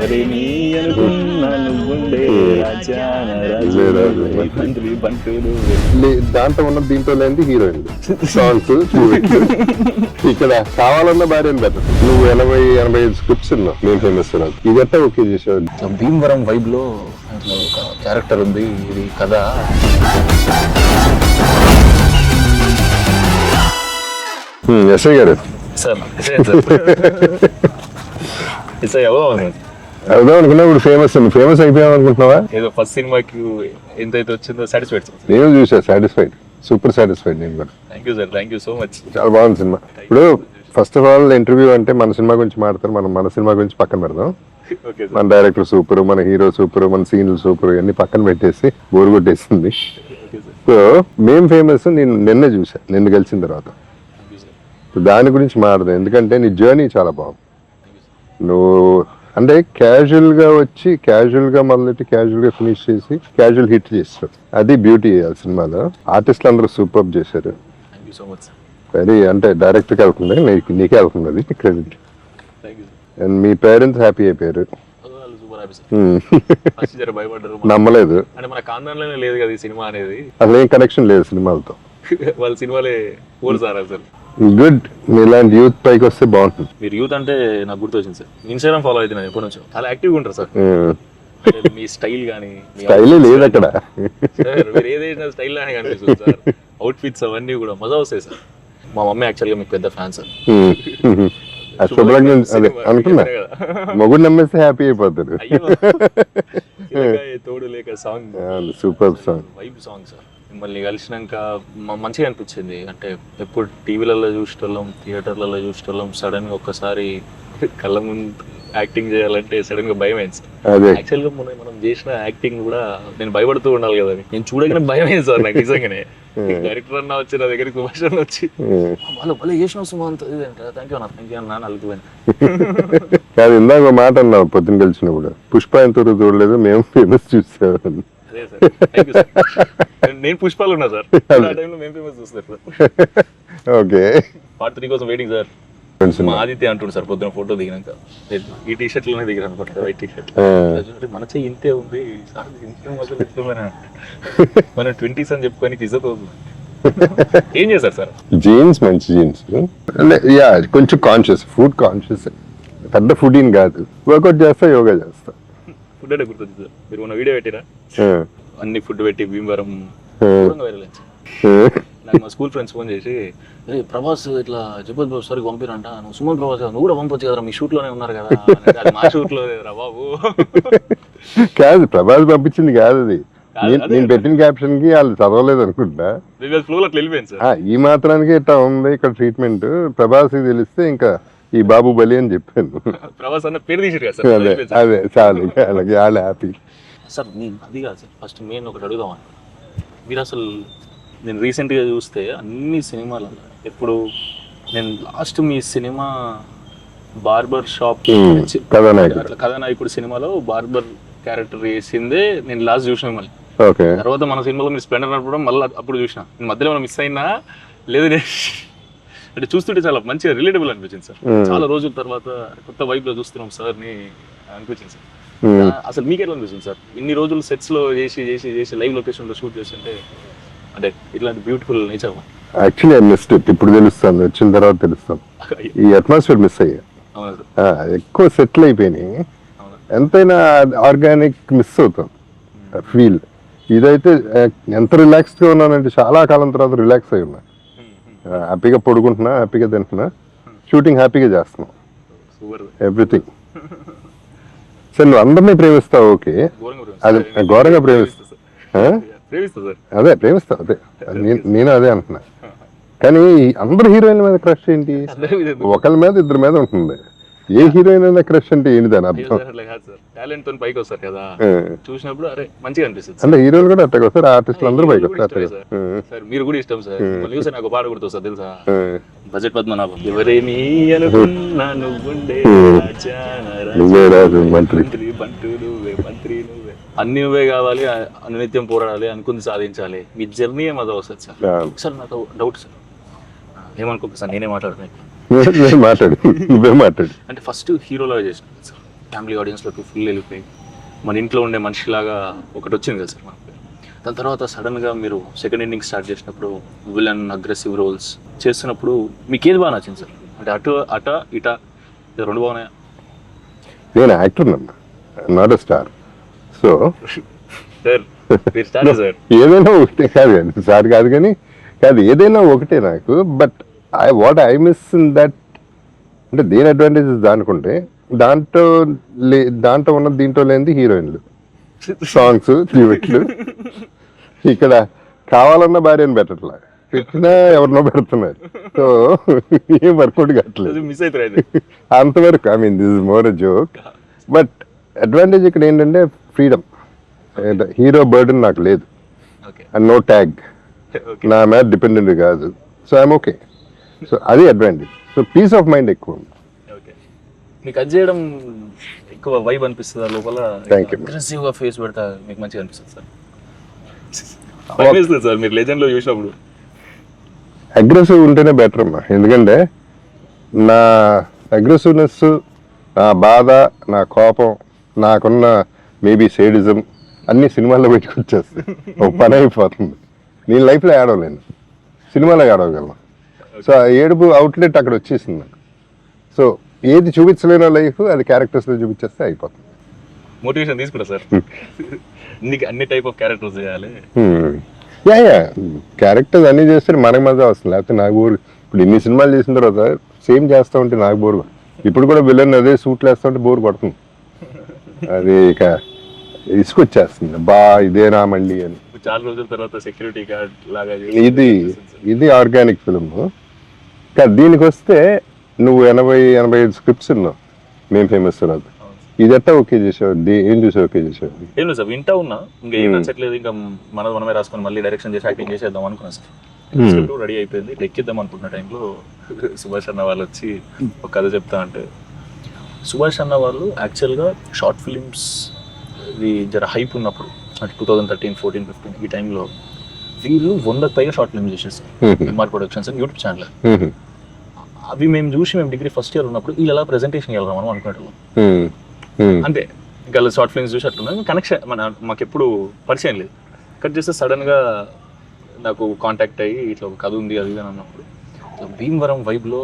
ఎవరేమి అనుకున్నా నువ్వుండే రాజాన రాజు మంత్రి బంటులు. దాంట్లో ఉన్న దీంట్లో లేని హీరోయిన్ సాంగ్స్ ఇక్కడ కావాలన్న భార్యను బెటర్. నువ్వు 80-85 స్క్రిప్ట్స్ ఉన్నావు నేను ఫేమస్ ఇది ఎట్టా ఓకే చేసావు. భీమవరం వైబ్ లో ఒక క్యారెక్టర్ ఉంది. ఇది కథ ఎస్ఐ గారు సార్ అవుదాం అనుకున్నా ఇప్పుడు ఫేమస్ అయిపోయాం అనుకుంటున్నావా? ఏదో ఫస్ట్ సినిమాకి ఎంతైతే వచ్చిందో సాటిస్ఫైడ్ సార్. నేను చూసా సాటిస్ఫైడ్, సూపర్ సాటిస్ఫైడ్. నేను కూడా thank you sir, thank you so much. చాలా బాగుంది సినిమా. ఇప్పుడు ఫస్ట్ ఆఫ్ ఆల్ ఇంటర్వ్యూ అంటే మన సినిమా గురించి మాట్లాడతారు, మనం మన సినిమా గురించి పక్కన పెడదాం. మన డైరెక్టర్ సూపర్, మన హీరో సూపర్, మన సీన్లు సూపర్, ఇవన్నీ పక్కన పెట్టేసి బోరు కొట్టేసింది. సో మేం ఫేమస్ నేను నిన్నే చూసా, నిన్ను కలిసిన తర్వాత. దాని గురించి మాట్లాడదాం, ఎందుకంటే నీ జర్నీ చాలా బాగుంది. నువ్వు అంటే క్యాజువల్ గా వచ్చి క్యాజువల్ గా మొదలెట్టి క్యాజువల్ గా ఫినిష్ చేసి క్యాజువల్ హిట్ చేస్తారు. అది బ్యూటీ ఆ సినిమాలో. ఆర్టిస్టులు అందరూ సూపర్ చేశారు. వెరీ అంటే డైరెక్ట్గా వెళ్తుంది, నీకే వెళ్తుంది అది credit. And me parents happy అయిపోయారు. నమ్మలేదు, అసలు ఏం కనెక్షన్ లేదు సినిమాలతో. వాళ్ళ సినిమాలే గుడ్. ఇలాంటి యూత్ పైకి వస్తే బాగుంటుంది. మీరు యూత్ అంటే నాకు గుర్తొచ్చింది సార్, ఇన్స్టాగ్రామ్ ఫాలో అవుతున్నాను ఎప్పటి నుంచో. చాలా యాక్టివ్గా ఉంటారు సార్. మీ స్టైల్ కానీ స్టైలే లేదు అక్కడ. మీరు ఏదైనా స్టైల్ లానే కనిపిస్తుంది సార్. అవుట్ ఫిట్స్ అవన్నీ కూడా మజా వస్తాయి సార్. మా మమ్మీ యాక్చువల్గా మీకు పెద్ద ఫ్యాన్ సార్. అదే అనుకున్నా, మొగుడు నమ్మేస్తే హ్యాపీ అయిపోతారు. తోడు లేక song super song, vibe song sir. మిమ్మల్ని కలిసినాక మంచిగా అనిపించింది. అంటే ఎప్పుడు టీవీలలో చూసేటోళ్ళం, థియేటర్లలో చూసేటోళ్ళం, సడన్ గా ఒక్కసారి కళ్ళ ముందు యాక్టింగ్ చేయాలంటే సడన్ గా భయం అయింది సార్. యాక్చువల్ గా మనం చేసిన యాక్టింగ్ కూడా నేను భయపడుతూ ఉండాలి కదా, నేను చూడగానే భయం అయింది సార్ నాకు నిజంగానే. డైరెక్టర్ అన్న వచ్చి నా దగ్గరికి సుభాష్ వచ్చి వాళ్ళు భలే చేసిన సుమంత్ థ్యాంక్ యూ అన్న అలిగిపోయింది. కాదు ఇందాక మాట అన్నావు పొద్దున్న కలిసినప్పుడు, పుష్ప ఎంత చూడలేదు మేము ఫేమస్ చూసాం. నేను పుష్పాలు ఉన్నా సార్, ఆ టైంలో మేము ఫేమస్ చూస్తారు సార్. ఓకే, పార్ట్ 3 కోసం వెయిటింగ్ సార్. మా ఆదిత్య అంటుండు సార్ పొద్దున ఫోటో దిగినాక, ఈ టీ షర్ట్ లోనే దిగిన అనుకుంటా, వైట్ టీ షర్ట్. మన చెయ్యి ఇంతే ఉంది సార్, మన 20s అని చెప్పుకొని ఇజ్జత్ అవుతుంది. ఏం చేస్తారు సార్? జీన్స్, మంచి జీన్స్. యా కొంచెం కాన్షియస్, ఫుడ్ కాన్షియస్. పెద్ద ఫుడ్ ఏం కాదు, వర్కౌట్ చేస్తా, యోగా చేస్తా. ఫుడ్ అంటే గుర్తొచ్చింది సార్, మీరు మొన్న వీడియో పెట్టిరా అన్ని ఫుడ్ పెట్టి భీమవరం వైరల్ అయింది. నాకు మా స్కూల్ ఫ్రెండ్స్ ఫోన్ చేసి, ప్రభాస్ ఇట్లా జబద్ బాబు సార్ పంపిరంట, నువ్వు సుమన్ ప్రభాస్ నువ్వు కూడా పంపొచ్చు కదా, మీ షూట్ లోనే ఉన్నారు కదా. మా షూట్ లో రా బాబు. కాదు ప్రభాస్ పంపించింది కాదు అది, నేను పెట్టిన క్యాప్షన్ కి వాళ్ళు చదవలేదు అనుకుంటా. ఈ మాత్రానికి ఇట్లా ఉంది ఇక్కడ ట్రీట్మెంట్, ప్రభాస్ తెలిస్తే ఇంకా ఈ బాబు బలి అని చెప్పాను. ప్రభాస్ అన్న పేరు తీసారు కదా సార్. అదే చాలు, చాలా హ్యాపీ సార్. నేను అది కాదు సార్, ఫస్ట్ మెయిన్ ఒకటి అడుగుదామని. మీరు అసలు నేను రీసెంట్గా చూస్తే అన్ని సినిమాలు ఎప్పుడు నేను లాస్ట్ మీ సినిమా బార్బర్ షాప్ కథానాయకుడు సినిమాలో బార్బర్ క్యారెక్టర్ వేసిందే నేను లాస్ట్ చూసిన మళ్ళీ. తర్వాత మన సినిమాలో మీరు స్ప్లెండర్ నడపడం మళ్ళీ అప్పుడు చూసిన. నేను మధ్యలో మనం మిస్ అయినా లేదు, అంటే చూస్తుంటే చాలా మంచిగా రిలేటబుల్ అనిపించింది సార్. చాలా రోజుల తర్వాత కొత్త వైబ్ లో చూస్తున్నాం సార్ ని అనిపించింది సార్. అసలు మీకు ఎట్లా అనిపిస్తుంది సార్, ఇన్ని రోజులు సెట్స్ లో చేసి చేసి చేసి లైవ్ లొకేషన్ లో షూట్ చేస్తుంటే, అంటే ఇట్లాంటి beautiful nature? Actually I missed it. ఇప్పుడు తెలుస్తాను, వచ్చిన తర్వాత తెలుస్తాం. ఈ అట్మాస్ఫియర్ మిస్ అయ్యా, ఎక్కువ సెటిల్ అయిపోయినాయి. ఎంతైనా ఆర్గానిక్ మిస్ అవుతాం ఫీల్. ఇదైతే ఎంత రిలాక్స్డ్ గా ఉన్నానంటే చాలా కాలం తర్వాత రిలాక్స్ అయి ఉన్నా, హ్యాపీగా పడుకుంటున్నా, హ్యాపీగా తింటున్నా, షూటింగ్ హ్యాపీగా చేస్తున్నాం, ఎవ్రీథింగ్. సరే నువ్వు అందరినీ ప్రేమిస్తావు, ఓకే, అది ఘోరంగా ప్రేమిస్తా. అదే ప్రేమిస్తావు, అదే నేను అదే అంటున్నా. కానీ అందరు హీరోయిన్ల మీద క్రష్ ఏంటి? ఒకళ్ళ మీద ఇద్దరి మీద ఉంటుంది. ఏ హీరోయిన్ అయినా క్రష్ అంటే ఏంటి దాని అర్థం? చూసినప్పుడు అరే మంచిగా అనిపిస్తుంది. అంటే హీరోలు కూడా అట్టగా వస్తారు, ఆర్టిస్టులు అందరూ పైకి వస్తారు. మీరు కూడా ఇష్టం సార్. చూసే నాకు పాట గుర్తు సార్, తెలుసా? బడ్జెట్ పద్మనాభం. ఎవరేమి అనుకున్నా నువ్వుండే మంత్రి బంటు నువ్వే, మంత్రి నువ్వే, అన్ని నువ్వే కావాలి, అనునిత్యం పోరాడాలి, అనుకుంది సాధించాలి. మీ జర్నీ ఏమదో వస్తుంది సార్. సార్ నాకు డౌట్ సార్, ఏమనుకోక సార్ నేనే మాట్లాడుతున్నాను. మాట్లాడు, నువ్వే మాట్లాడు. అంటే ఫస్ట్ హీరోలాగా చేసిన సార్, ఫ్యామిలీ ఆడియన్స్లోకి ఫుల్ వెళ్ళిపోయి మన ఇంట్లో ఉండే మనిషిలాగా ఒకటి వచ్చింది కదా సార్ మనకి. దాని తర్వాత సడన్గా మీరు సెకండ్ ఇన్నింగ్ స్టార్ట్ చేసినప్పుడు విలన్ అగ్రెసివ్ రోల్స్ చేస్తున్నప్పుడు మీకు ఏది బాగా నచ్చింది సార్? అంటే అట ఇట రెండు బాగున్నాయా? నేను actor not a star. So sir మీరు స్టార్ సార్. ఏదైనా ఒకటే కాదు సార్ కాదు కానీ కాదు ఏదైనా ఒకటే నాకు. But what I miss in that అంటే దేని అడ్వాంటేజెస్ దానికుంటే దాంట్లో ఉన్న దీంట్లో లేనిది హీరోయిన్లు, సాంగ్స్, డ్యూయెట్లు. ఇక్కడ కావాలన్న భార్యను పెట్టట్లా, పెట్టినా ఎవరినో పెడుతున్నారు. సో ఏం వర్కౌట్ కావట్లేదు, మిస్ అవుతుంది అంతవరకు. I mean this is more a joke. But advantage ఇక్కడ ఏంటంటే ఫ్రీడమ్. హీరో బర్డన్ నాకు లేదు, అండ్ నో ట్యాగ్ నా మీద డిపెండెంట్ కాదు. So I'm okay. సో అది advantage. So peace of mind ఎక్కువ ఉంది. మీకు అది చేయడం ఎక్కువ వైబ్ అనిపిస్తుందా లోపల? Thank you. అగ్రెసివ్గా ఫేస్ పెడతా మీకు మంచిగా అనిపిస్తుంది సార్? సార్ మీరు లెజెండ్లో చూసినప్పుడు అగ్రెసివ్ ఉంటేనే బెటర్ అమ్మా. ఎందుకంటే నా అగ్రెసివ్నెస్, నా బాధ, నా కోపం, నాకున్న మేబీ సేడిజం అన్ని సినిమాల్లో బయటకు వచ్చేస్తాయి. ఒక పని అయిపోతుంది. నేను లైఫ్లో ఏడవలేను, సినిమాలో ఏడవగలను. సో ఆ ఏడుపు అవుట్లెట్ అక్కడ వచ్చేసింది నాకు. సో ఏది చూపించలేనో లైఫ్ అది క్యారెక్టర్స్లో చూపించేస్తే అయిపోతుంది. మోటివేషన్ తీసుకుంటా సార్. నీకు అన్ని టైప్ ఆఫ్ క్యారెక్టర్స్ చేయాలి. యా క్యారెక్టర్స్ అన్ని చేస్తే మనకు మజా వస్తుంది, లేకపోతే నాకు బోర్. ఇప్పుడు ఇన్ని సినిమాలు చేసిన తర్వాత సేమ్ చేస్తూ ఉంటే నాకు బోర్. ఇప్పుడు కూడా విలన్ అదే సూట్లు వేస్తూ ఉంటే బోర్ పడుతుంది. అది ఇక ఇసుకొచ్చేస్తుంది, బా ఇదేనా మళ్ళీ అని. చాలా రోజుల తర్వాత సెక్యూరిటీ గార్డ్ లాగా ఇది ఆర్గానిక్ ఫిల్మ్. దీనికి వస్తే నువ్వు 80-85 స్క్రిప్ట్స్ ఉన్నావు మేము ఫేమస్ తర్వాత. ఇది ఎట్టా ఓకే చేసావు? ఏం చూసి ఓకే చేసావు? ఏం లేదు సార్, వింటా ఉన్నా. ఇంకా ఏం నచ్చట్లేదు, ఇంకా మనమే రాసుకొని మళ్ళీ డైరెక్షన్ చేసి యాక్టింగ్ చేసేద్దాం అనుకున్నా సార్. స్క్రిప్ట్ రెడీ అయిపోయింది, ఎక్కిద్దాం అనుకుంటున్న టైంలో సుభాష్ అన్న వాళ్ళు వచ్చి ఒక కథ చెప్తా అంటే. సుభాష్ అన్న వాళ్ళు యాక్చువల్గా షార్ట్ ఫిలిమ్స్ ఇది జర హైప్ ఉన్నప్పుడు అంటే 2013, 14, 15 ఈ టైంలో వీళ్ళు 100కి పైగా షార్ట్ ఫిల్మ్స్ చేసేస్తారు. ఎంఆర్ ప్రొడక్షన్స్ అని యూట్యూబ్ ఛానల్. అవి మేము చూసి మేము డిగ్రీ ఫస్ట్ ఇయర్ ఉన్నప్పుడు వీళ్ళు ఎలా ప్రెజెంటేషన్ వెళ్ళాం మనం అనుకునేటోళ్ళం. అంతే, ఇంకా షార్ట్ ఫిల్మ్స్ చూసి అట్టున్నాం. కనెక్షన్ మాకు ఎప్పుడు పరిచయం లేదు. కట్ చేస్తే సడన్గా నాకు కాంటాక్ట్ అయ్యి ఇట్లా ఒక కథ ఉంది అది అని అన్నప్పుడు, ఇట్లా భీమవరం వైబ్లో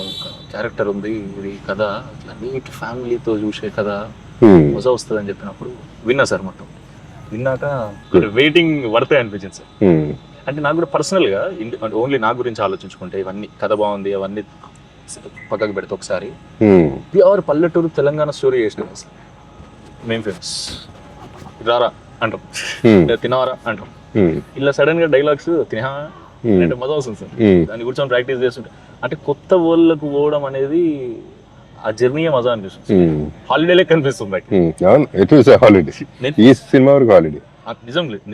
ఒక క్యారెక్టర్ ఉంది, ఇది కథ ఇట్లా నీట్ ఫ్యామిలీతో చూసే కథ మజా వస్తుంది అని చెప్పినప్పుడు విన్నా సార్. మొత్తం విన్నాక వెయిటింగ్ పడతాయి అనిపించింది సార్. అంటే నాకు కూడా పర్సనల్గా ఓన్లీ నా గురించి ఆలోచించుకుంటే ఇవన్నీ కథ బాగుంది అవన్నీ పక్కకు పెడితే ఒకసారి ప్యూర్ పల్లెటూరు తెలంగాణ స్టోరీ చేసినాం సార్. మేం ఫేమస్ రారా అంటాం, తినవారా అంటాం. ఇలా సడన్ గా డైలాగ్స్ తినా అంటే మజా వస్తుంది సార్. దాన్ని కూర్చొని ప్రాక్టీస్ చేస్తుంటే అంటే కొత్త వరల్డ్లకు పోవడం అనేది ఆ జర్నీ మజా అనిపిస్తుంది. హాలిడే లెక్క అనిపిస్తుంది.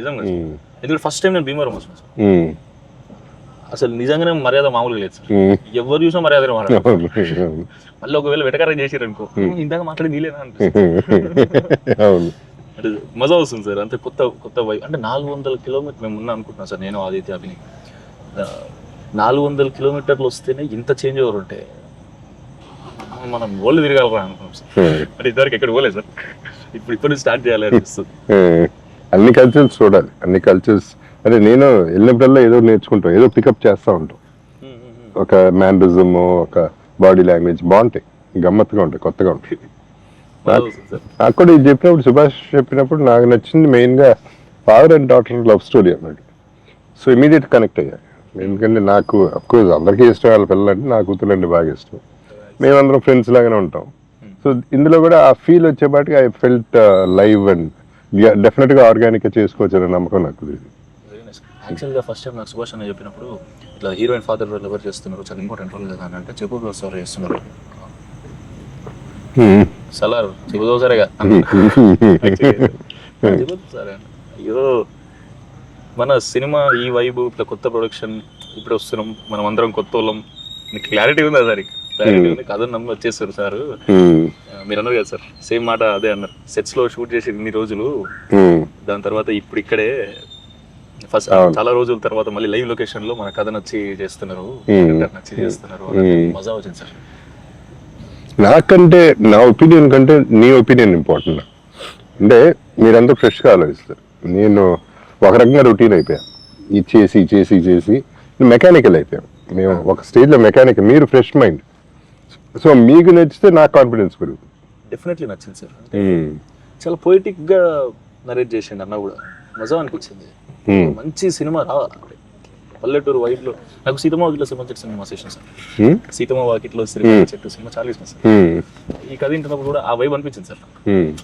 నిజంగా ఎందుకంటే ఫస్ట్ టైం నేను భీమవరం వస్తున్నాను సార్. అసలు నిజంగానే మర్యాద మామూలుగా లేదు సార్. ఎవరు చూసినా మర్యాద మళ్ళీ ఒకవేళ వెటకారం చేసారు అనుకో, ఇందాక మాట్లాడి నీలేనా అనిపిస్తుంది. అంటే మజా వస్తుంది సార్. అంతే కొత్త వైపు. అంటే 400 కిలోమీటర్ మేము ఉన్నా అనుకుంటున్నాం సార్, నేను ఆదిత్య అభిని. 400 కిలోమీటర్లు వస్తేనే ఇంత చేంజ్ ఓవర్ ఉంటే మనం ఓళ్ళు తిరగాలరా అనుకున్నాం సార్. అంటే ఇంతవరకు ఎక్కడ పోలేదు సార్. ఇప్పుడు స్టార్ట్ చేయాలి అనిపిస్తుంది. అన్ని కల్చర్స్ చూడాలి, అన్ని కల్చర్స్. అంటే నేను వెళ్ళినప్పుడల్లా ఏదో నేర్చుకుంటాం, ఏదో పికప్ చేస్తూ ఉంటాం. ఒక మ్యానరిజం, ఒక బాడీ లాంగ్వేజ్ బాగుంటాయి, గమ్మత్తుగా ఉంటాయి, కొత్తగా ఉంటాయి. నాకు కూడా ఇది చెప్పినప్పుడు, సుభాష్ చెప్పినప్పుడు నాకు నచ్చింది మెయిన్గా father and daughter love story అన్నాడు. సో ఇమీడియట్ కనెక్ట్ అయ్యా. ఎందుకంటే నాకు అఫ్కోర్స్ అందరికీ ఇష్టం వాళ్ళ పిల్లలంటే, నా కూతురు అంటే బాగా ఇష్టం. మేమందరం ఫ్రెండ్స్ లాగానే ఉంటాం. సో ఇందులో కూడా ఆ ఫీల్ వచ్చేపాటికి ఐ ఫెల్ట్ లైవ్ అండ్ డెఫినెట్గా ఆర్గానిక్గా చేసుకోవచ్చు అనే నమ్మకం నాకు కుదిరింది. యాక్చువల్గా ఫస్ట్ టైం నాకు సుభాష్ అన్న చెప్పినప్పుడు ఇట్లా హీరోయిన్ ఫాదర్ రోల్ ఎవరు చేస్తున్నారు, చాలా ఇంపార్టెంట్ రోల్ కదా అని అంటే చెప్పు సార్ చేస్తున్నారు. సలార్ చెబుదో సరేగా సరే. అయ్యో మన సినిమా ఈ వైబు ఇట్లా కొత్త ప్రొడక్షన్ ఇప్పుడు వస్తున్నాం, మనం అందరం కొత్త వాళ్ళం. నీకు క్లారిటీ ఉందా సార్? క్లారిటీ ఉంది, కథ నమ్మి వచ్చేస్తారు సార్. మీరు అన్నారు కదా సార్, సేమ్ మాట అదే అన్నారు. సెట్స్ లో షూట్ చేసి ఇన్ని రోజులు, దాని తర్వాత ఇప్పుడు ఇక్కడే ఫస్ట్ చాలా రోజుల తర్వాత మళ్ళీ లైవ్ లొకేషన్ లో మన కథ నచ్చి చేస్తున్నారు, మజా వచ్చింది సార్. నాకంటే నా ఒపీనియన్ కంటే నీ ఒపీనియన్ ఇంపార్టెంట్. అంటే మీరంతా ఫ్రెష్గా ఆలోచిస్తారు, నేను ఒక రకంగా రొటీన్ అయిపోయాను. ఇది చేసి చేసి చేసి మెకానికల్ అయిపోయాం. మేము ఒక స్టేజ్లో మెకానికల్, మీరు ఫ్రెష్ మైండ్. సో మీకు నచ్చితే నాకు కాన్ఫిడెన్స్ పెరుగుతుంది. డెఫినెట్లీ నచ్చింది సార్. చాలా పొయిటిక్ గా నరేట్ చేసిండు అన్న కూడా, మజా అనిపించింది. మంచి సినిమా రావాలి పల్లెటూరు వైబ్ లో. నాకు సీతమ్మ వాకిట్లో సినిమా సెషన్ సార్, సీతమ్మ వాకిట్లో చెట్టు సినిమా చాలా ఇష్టం సార్. ఈ కథ వింటున్నప్పుడు కూడా ఆ వైబ్ అనిపించింది సార్.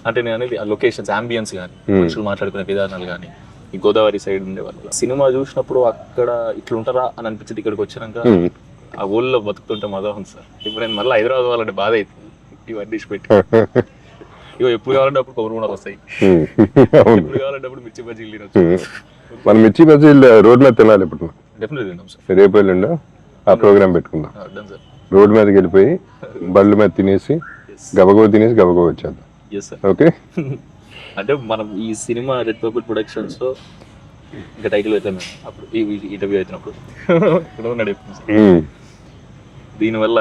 అంటే నేను అనేది ఆ లొకేషన్స్, అంబియన్స్ కానీ, మనుషులు మాట్లాడుకునే విధానాలు కానీ, ఈ గోదావరి సైడ్ ఉండే వాళ్ళు సినిమా చూసినప్పుడు అక్కడ ఇట్లుంటారా అని అనిపించింది. ఇక్కడికి వచ్చినాక ఆ ఊళ్ళో బతుకుతుంటే మజా ఉంది సార్. ఇప్పుడు నేను మళ్ళీ హైదరాబాద్ వాళ్ళంటే బాధ అవుతుంది ఇవన్నీ డిష్ పెట్టి. ఇగో ఎప్పుడు కావాలంటే అప్పుడు కొబ్బరి కూడా వస్తాయి, ఎప్పుడు కావాలంటే అప్పుడు మిర్చి బజ్జీలు తినొచ్చు. మనం మిర్చి బజ్జీలు రోడ్ మీద తినాలి ఇప్పుడు. డెఫినెట్లీ తిందాం సార్. రేపు వెళ్ళండి ఆ ప్రోగ్రామ్ పెట్టుకుందాం. రోడ్ మీదకి వెళ్ళిపోయి బళ్ళు మీద తినేసి గబగబ తినేసి గబగబ వచ్చేద్దాం. ఓకే. అంటే మనం ఈ సినిమా రెడ్ పర్పుల్ ప్రొడక్షన్స్ లో ఇంకా టైటిల్ అయితే మేము అప్పుడు ఈ ఇంటర్వ్యూ అవుతున్నప్పుడు దీనివల్ల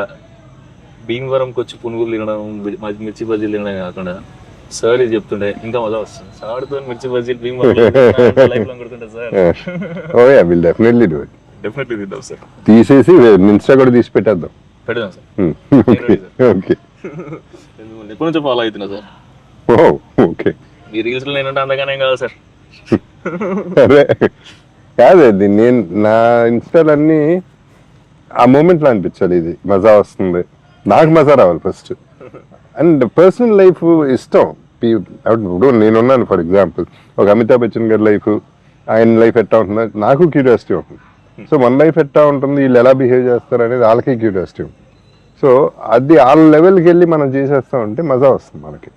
భీమవరంకి వచ్చి పునుగులు తినడం, మిర్చి బజ్జీలు తినడం కాకుండా సార్ ఇది చెప్తుండే ఇంకా మజా వస్తుంది. సార్తో మిర్చి బజ్జీలు భీమవరం లైఫ్ లాంగ్ కొడుతుంటే sir. Oh yeah, will definitely do it. Definitely తిందాం సార్. తీసేసి ఇన్స్టా కూడా తీసి పెట్టేద్దాం. పెడదాం సార్. ఓకే. ఎప్పటి నుంచో ఫాలో అవుతున్నా సార్. ఓకే. మీ రీల్స్ లో నేనంటే అందగానే కాదు సార్. అదే కాదు, నేను నా ఇన్స్టాలన్నీ ఆ మూమెంట్లో అనిపించాలి, ఇది మజా వస్తుంది, నాకు మజా రావాలి ఫస్ట్. అండ్ పర్సనల్ లైఫ్ ఇష్టం. ఇప్పుడు నేనున్నాను ఫర్ ఎగ్జాంపుల్, ఒక అమితాబ్ బచ్చన్ గారి లైఫ్, ఆయన లైఫ్ ఎట్టా ఉంటుంది నాకు క్యూరియాసిటీ ఉంటుంది. సో మన లైఫ్ ఎట్టా ఉంటుంది, వీళ్ళు ఎలా బిహేవ్ చేస్తారు అనేది వాళ్ళకి క్యూరియాసిటీ ఉంటుంది. సో అది వాళ్ళ లెవెల్కి వెళ్ళి మనం చేసేస్తాం అంటే మజా వస్తుంది మనకి.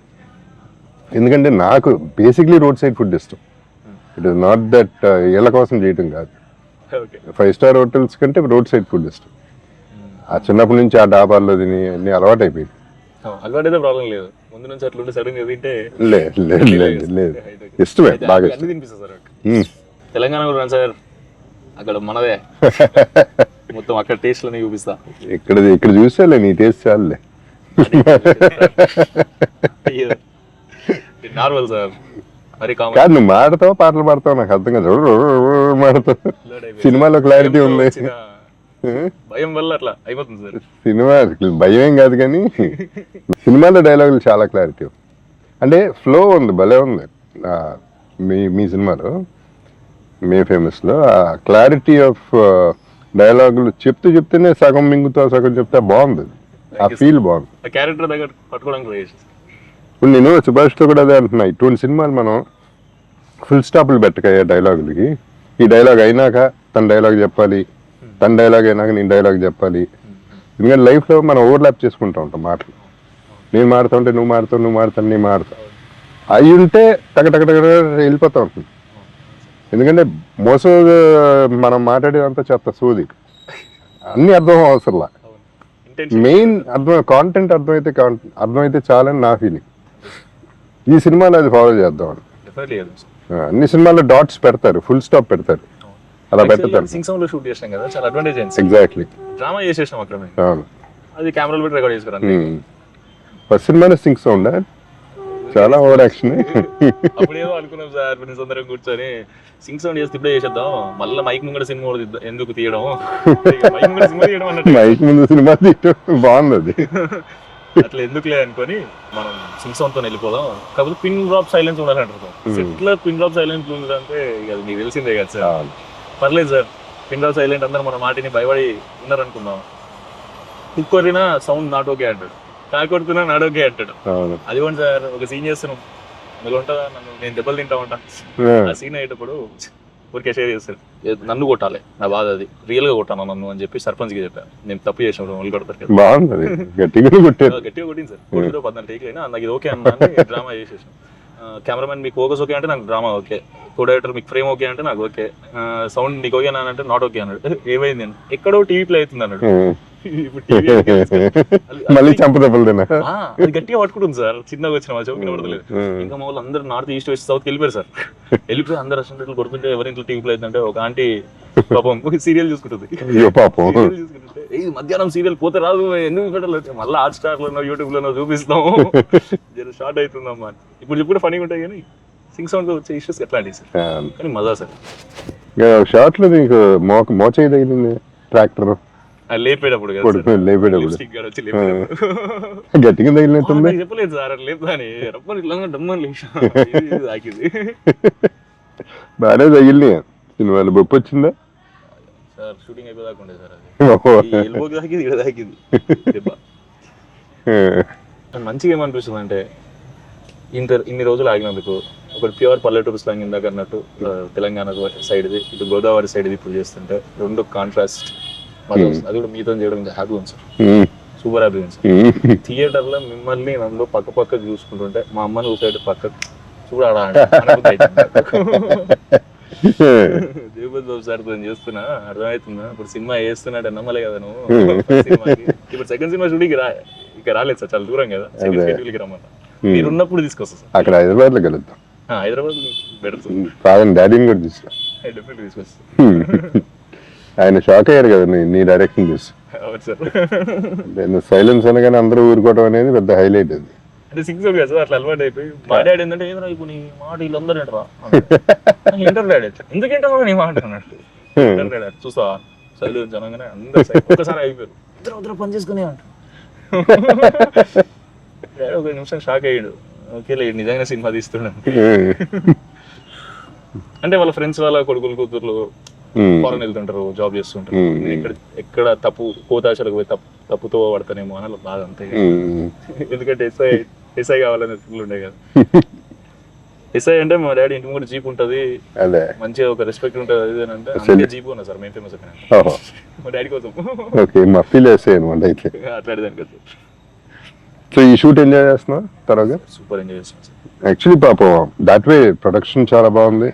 ఎందుకంటే నాకు బేసిక్లీ రోడ్ సైడ్ ఫుడ్ ఇష్టం. ఇట్ ఈస్ నాట్ దట్ ఇళ్ళ కోసం చేయటం కాదు. 5 స్టార్ హోటల్స్ కంటే రోడ్ సైడ్ ఫుడ్ ఇష్టం. ఆ చిన్నప్పటి నుంచి ఆ డాబాల్లో తిని అన్ని అలవాటు అయిపోయింది. అలవాటైతే ప్రాబ్లం లేదు, ముందు నుంచి అట్లా సడన్ గా తింటే లేదు ఇష్టమే, బాగా ఇష్టం. తినిపిస్తుంది సార్. తెలంగాణ కూడా సార్, అక్కడ మనదే మొత్తం అక్కడ టేస్ట్ లోనే చూపిస్తా. ఇక్కడ చూసాలే, నీ టేస్ట్ చాలులే. నార్మల్ సార్, మరి కాదు నువ్వు మాడతావు, పాటలు పాడతావు, నాకు అర్థం కాదు. మాడతావు, సినిమాలో క్లారిటీ ఉంది. భయం వల్ల అట్లా అయిపోతుంది సార్. సినిమా భయం ఏం కాదు కానీ సినిమాలో డైలాగులు చాలా క్లారిటీ అంటే ఫ్లో ఉంది, భలే ఉంది. మీ సినిమాలో మే ఫేమస్లో ఆ క్లారిటీ ఆఫ్ డైలాగులు చెప్తేనే సగం మింగుతా సగం చెప్తే బాగుంది. ఆ ఫీల్ బాగుంది. క్యారెక్టర్ దగ్గర పట్టుకోవడానికి ట్రై చేస్తాను. ఇప్పుడు నేను సుభాష్తో కూడా అదే అంటున్నా, ఇటువంటి సినిమాలు మనం ఫుల్ స్టాప్లు పెట్టకయ్యా డైలాగులకి. ఈ డైలాగ్ అయినాక తన డైలాగ్ చెప్పాలి, తన డైలాగ్ అయినాక నేను డైలాగ్ చెప్పాలి. ఎందుకంటే లైఫ్లో మనం ఓవర్లాప్ చేసుకుంటూ ఉంటాం మాటలు. నేను మాడుతూ ఉంటే నువ్వు మాడుతావు, నువ్వు మాడుతాను నేను మాడుతావు. అవి ఉంటే టగ వెళ్ళిపోతూ ఉంటుంది. ఎందుకంటే మోసం మనం మాట్లాడేదంతా చెత్త సోది, అన్నీ అర్థం అవసరంలా. మెయిన్ కాంటెంట్ అర్థమైతే చాలని నా ఫీలింగ్. ఈ సినిమాలో అది ఫాలో చేద్దామని. అన్ని సినిమాల్లో డాట్స్ పెడతారు, ఫుల్ స్టాప్ పెడతారు, అలా పెడతారు. షూట్ చేసాం కదా, చాలా అడ్వాంటేజ్ ఎగ్జాక్ట్లీ. డ్రామా చేసేసాం అక్కడ, అవును. అది కెమెరాలో పెట్టి రికార్డ్ చేసుకున్నాను. ఫస్ట్ సినిమాలో సింగ్ సౌండ్ చాలా ఓవర్ యాక్షన్. అప్పుడు ఏదో అనుకున్నాం సార్, ఫ్రెండ్స్ అందరం కూర్చొని సింగ్ సౌండ్ చేస్తే ఇప్పుడే చేసేద్దాం, మళ్ళీ మైక్ ముందు సినిమా ఎందుకు తీయడం, మైక్ ముందు సినిమా తీయడం బాగుంది. అట్లా ఎందుకులే అనుకొని మనం సింగ్ సౌండ్ తో వెళ్ళిపోదాం. కాకపోతే పిన్ డ్రాప్ సైలెన్స్ ఉండాలంటారు. సెట్లో పిన్ డ్రాప్ సైలెన్స్ ఉందంటే అది నీకు తెలిసిందే కదా సార్. పర్లేదు సార్, పిన్ డ్రాప్ సైలెంట్ అందరూ మన మాటిని భయపడి ఉన్నారనుకుందాం. కుక్కరినా సౌండ్ నాట్ ఓకే అంటాడు, కాకొడుతున్నా నాట్ ఓకే అంటాడు. అది కూడా సార్ ఒక సీన్ చేస్తున్నాం, అందులో ఉంటుందా నన్ను నేను దెబ్బలు తింటా ఉంటా. ఆ సీన్ అయ్యేటప్పుడు ఊరికే షేర్ చేస్తారు, నన్ను కొట్టాలి, నా బాధ అది, రియల్ గా కొట్టాను నన్ను అని చెప్పి సర్పంచ్ కి చెప్పాను. నేను తప్పు చేసినప్పుడు వాళ్ళు కొడతారు. బాగుంది, గట్టిగా కొట్టింది సార్. 14 టేక్ అయినా నాకు ఇది ఓకే అన్నా డ్రామా చేసేసాను. కెమెరామెన్ మీకు ఫోకస్ ఓకే అంటే నాకు డ్రామా ఓకే, కో డైరెక్టర్ మీకు ఫ్రేమ్ ఓకే అంటే నాకు ఓకే, సౌండ్ నీకు ఓకే అంటే నాట్ ఓకే అన్నాడు. ఏమైంది నేను ఎక్కడో టీవీ ప్లే అవుతుంది అన్నాడు. మళ్ళీ చంపదెబ్బలు అది గట్టిగా పట్టుకుంటుంది సార్. చిన్నగా వచ్చిన మా చౌకి పడతలేదు. ఇంకా మా వాళ్ళు అందరూ నార్త్ ఈస్ట్ వెస్ట్ సౌత్ వెళ్ళిపోయారు సార్. వెళ్ళిపోయి అందరు రెస్టారెంట్లు కొడుతుంటే ఎవరింట్లో టీవీ ప్లే అవుతుందంటే ఒక ఆంటీ పాపం సీరియల్ చూసుకుంటుంది. పాపం చూసుకుంటుంటే ఇది మధ్యాహ్నం సీరియల్ పోతే రాదు ఎందుకు పెట్టలేదు, మళ్ళీ హాట్ స్టార్లోనో యూట్యూబ్లోనో చూపిస్తాము, జర షార్ట్ అవుతుందమ్మా అని. ఇప్పుడు చెప్పుడు ఫనీగా ఉంటాయి కానీ సింగ్ సౌండ్ వచ్చే ఇష్యూస్ ఎట్లాంటివి సార్, కానీ మజా సార్. షార్ట్ లో నీకు మోచేయి తగిలింది ట్రాక్టర్ లేపేటప్పుడు లేపేటప్పుడు గట్టిగా తగిలినట్టుంది. చెప్పలేదు సార్ అట్లా లేపుదాని రప్పని ఇట్లా డమ్మని లేచా తాకింది. బాగానే తగిలినాయి సినిమాలు. బొప్పు వచ్చిందా సార్? షూటింగ్ అయిపోదాకా ఉండే సార్, అది ఎల్బోకి తాకింది, ఇక్కడ తాకింది దెబ్బ. మంచిగా ఏమనిపిస్తుంది అంటే ఇన్ని రోజులు ఆగినందుకు ఒకటి ప్యూర్ పల్లెటూరు స్లాంగ్ ఇందాక అన్నట్టు తెలంగాణ సైడ్ది, ఇటు గోదావరి సైడ్ది ఇప్పుడు చేస్తుంటే రెండు కాంట్రాస్ట్ అది కూడా మీతో చేయడం హ్యాపీ ఉంది సార్, సూపర్ హ్యాపీ ఉంది సార్. థియేటర్లో మిమ్మల్ని నన్ను పక్క పక్క చూసుకుంటుంటే మా అమ్మని చూసేట పక్క చూడాలా జగపతి బాబు సార్ తో చేస్తున్నా అర్థమవుతుందా, ఇప్పుడు సినిమా వేస్తున్నాడు నమ్మలే కదా నువ్వు సినిమాకి. ఇప్పుడు సెకండ్ సినిమా షూటింగ్ ఇక రాలేదు సార్, చాలా దూరం కదా, సెకండ్ షెడ్యూల్కి రమ్మన్నా. మీరు ఉన్నప్పుడు తీసుకొస్తా సార్, అక్కడ హైదరాబాద్ లో కలుద్దాం. హైదరాబాద్ పెడుతుంది ఫాదర్ డాడీని కూడా తీసుకురా, డెఫినెట్లీ తీసుకొస్తా. ఆయన షాక్ అయ్యారు కదా నీ డైరెక్షన్ చూసి. అవును సార్, నేను సైలెన్స్ అనగానే అందరూ ఊరుకోవడం అనేది పెద్ద హైలైట్ అది. అంటే సిక్స్ కదా సార్, అట్లా అలవాటు అయిపోయి మా డాడీ ఏంటంటే ఏదో ఇప్పుడు నీ మాట వీళ్ళందరూ ఏంటరా ఇంటర్ డాడీ ఎందుకు ఏంటో నీ మాట అన్నట్టు ఇంటర్ డాడీ చూసా చదువు జనంగానే అందరూ ఒక్కసారి అయిపోయారు, ఇద్దరు పని చేసుకునే అంట. ఒక నిమిషం షాక్ అయ్యాడు, ఓకేలే నిజంగా సినిమా తీస్తున్నాడు. అంటే వాళ్ళ ఫ్రెండ్స్ వాళ్ళ కొడుకులు కూతుర్లు ఫారెన్ వెళ్తుంటారు, జాబ్ చేస్తుంటారు, ఎక్కడ తప్పు కోతాశలకు పోయి తప్పుతో పడతానేమో అని బాధ అంతే. ఎందుకంటే ఎస్ఐ కావాలనే ఫీల్ ఉండే కదా. ఎస్ఐ అంటే మా డాడీ ఇంటి ముందు జీప్ ఉంటది, మంచిగా ఒక రెస్పెక్ట్ ఉంటది, అది అంటే అందుకే జీప్ ఉన్నా సార్ మేము ఫేమస్ మా డాడీ కోసం. అట్లాంటిదాని కదా. సో ఈ షూట్ ఎంజాయ్ చేస్తున్నా తర్వాత సూపర్ ఎంజాయ్ చేస్తున్నాం సార్. యాక్చువల్లీ పాపం దాట్ వే ప్రొడక్షన్ చాలా బాగుంది,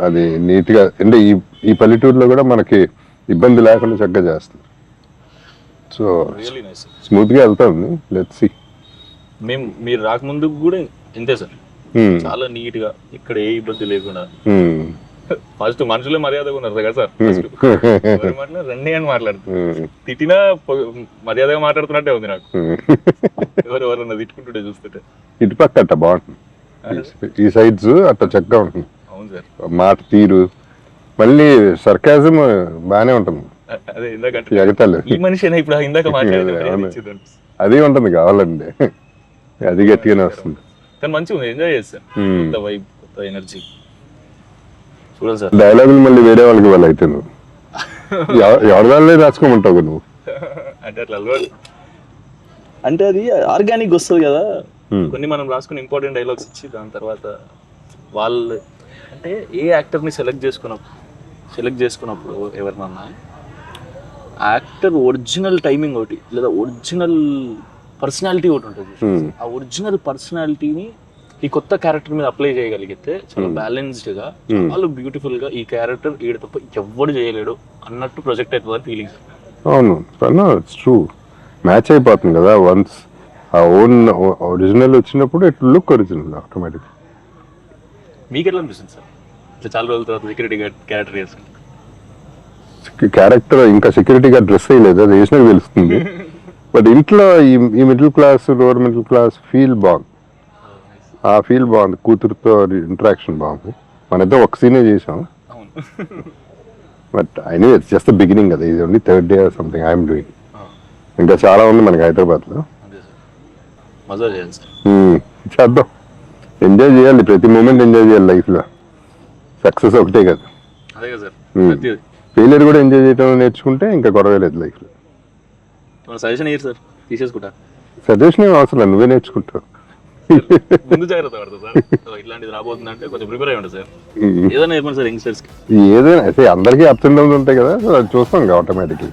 అది నీట్గా. అంటే ఈ పల్లెటూరులో కూడా మనకి ఇబ్బంది లేకుండా చక్కగా చేస్తుంది. సో స్మూత్ గా వెళ్తాం. Let's see. మీరు రాకముందు కూడా ఇంతే సార్, చాలా నీట్ గా ఇక్కడ ఏ ఇబ్బంది లేకుండా. ఫస్ట్ మనుషులే మర్యాదగా ఉన్నారు కదా సార్, రండి అని మాట్లాడుతున్నారు, తిట్టినా మర్యాదగా మాట్లాడుతున్నట్టే ఉంది నాకు. ఎవరెవరన్నా తిట్టుకుంటుంటే చూస్తుంటే. ఇటుపక్క అట్ట బాగుంటుంది, ఈ సైడ్స్ అట్ట చక్కగా ఉంటుంది. అవును సార్, మాట తీరు మళ్ళీ సర్కాజం బానే ఉంటుంది. అదే ఇందాక ఈ మనిషి ఇప్పుడు ఇందాక మాట్లాడేది అది ఉంటుంది కావాలండి, అది గట్టిగానే వస్తుంది. కానీ మంచిగా ఉంది, ఎంజాయ్ చేస్తాను. కొత్త వైబ్, కొత్త ఎనర్జీ చూడాలి సార్. డైలాగులు మళ్ళీ వేరే వాళ్ళకి వాళ్ళు అయితే నువ్వు ఎవరిదాళ్ళే రాసుకోమంటావు నువ్వు. అంటే అట్లా అలవాటు, అంటే అది ఆర్గానిక్ వస్తుంది కదా. కొన్ని మనం రాసుకుని ఇంపార్టెంట్ డైలాగ్స్ ఇచ్చి దాని తర్వాత వాళ్ళు అంటే ఏ యాక్టర్ని సెలెక్ట్ చేసుకున్నప్పుడు ఎవరినన్నా యాక్టర్ ఒరిజినల్ టైమింగ్ ఒకటి లేదా ఒరిజినల్ పర్సనాలిటీ ఒకటి ఉంటుంది. ఆ ఒరిజినల్ పర్సనాలిటీని ఈ కొత్త క్యారెక్టర్ మీద అప్లై చేయగలిగితే చాలా బ్యాలెన్స్డ్ గా, చాలా బ్యూటిఫుల్ గా ఈ క్యారెక్టర్ ఈడ తప్ప ఎవ్వడు చేయలేడు అన్నట్టు ప్రొజెక్ట్ అవుతుంది ఫీలింగ్. అవును, ఇట్స్ ట్రూ, మ్యాచ్ అయిపోతుంది కదా. వన్స్ ఆ ఓన్ ఒరిజినల్ వచ్చినప్పుడు ఇట్ లుక్ ఒరిజినల్ ఆటోమేటిక్. మీకు ఎట్లా అనిపిస్తుంది సార్ ఇట్లా చాలా రోజుల తర్వాత సెక్యూరిటీ క్యారెక్టర్ వేసుకుంటారు? క్యారెక్టర్ ఇంకా సెక్యూరిటీ గార్డ్ డ్రెస్ అయ్యలేదు, అది వేసినా తెలుస్తుంది. బట్ ఇంట్లో ఈ middle class lower middle class feel బాగుంది, ఆ ఫీల్ బాగుంది. కూతురుతో ఇంటరాక్షన్ బాగుంది. మనిద్దరం ఒక సీనే చేసాం, but I know it's just the beginning కదా. ఇది only third day or something I'm doing. ఇంకా చాలా ఉంది మనకి హైదరాబాద్లో, చేద్దాం. ఎంజాయ్ చేయాలి, ప్రతి మూమెంట్ ఎంజాయ్ చేయాలి లైఫ్లో. సక్సెస్ ఒకటే కదా, ఫెయిలియర్ కూడా ఎంజాయ్ చేయడం నేర్చుకుంటే ఇంకా గొడవ లేదు లైఫ్లో. సజెషన్ ఇయ్యారు సార్, తీసేసుకుంటా. సజెషన్ ఏం అవసరం, నువ్వే నేర్చుకుంటావు. ముందు జాగ్రత్త పడతా సార్, ఇట్లాంటిది రాబోతుందంటే కొంచెం ప్రిపేర్ అయ్యి ఉంటుంది సార్. ఏదైనా చెప్పండి సార్ యంగ్స్టర్స్కి. ఏదైనా అయితే అందరికీ అప్స్ అండ్ డౌన్స్ ఉంటాయి కదా, అది చూస్తాం ఆటోమేటిక్లీ.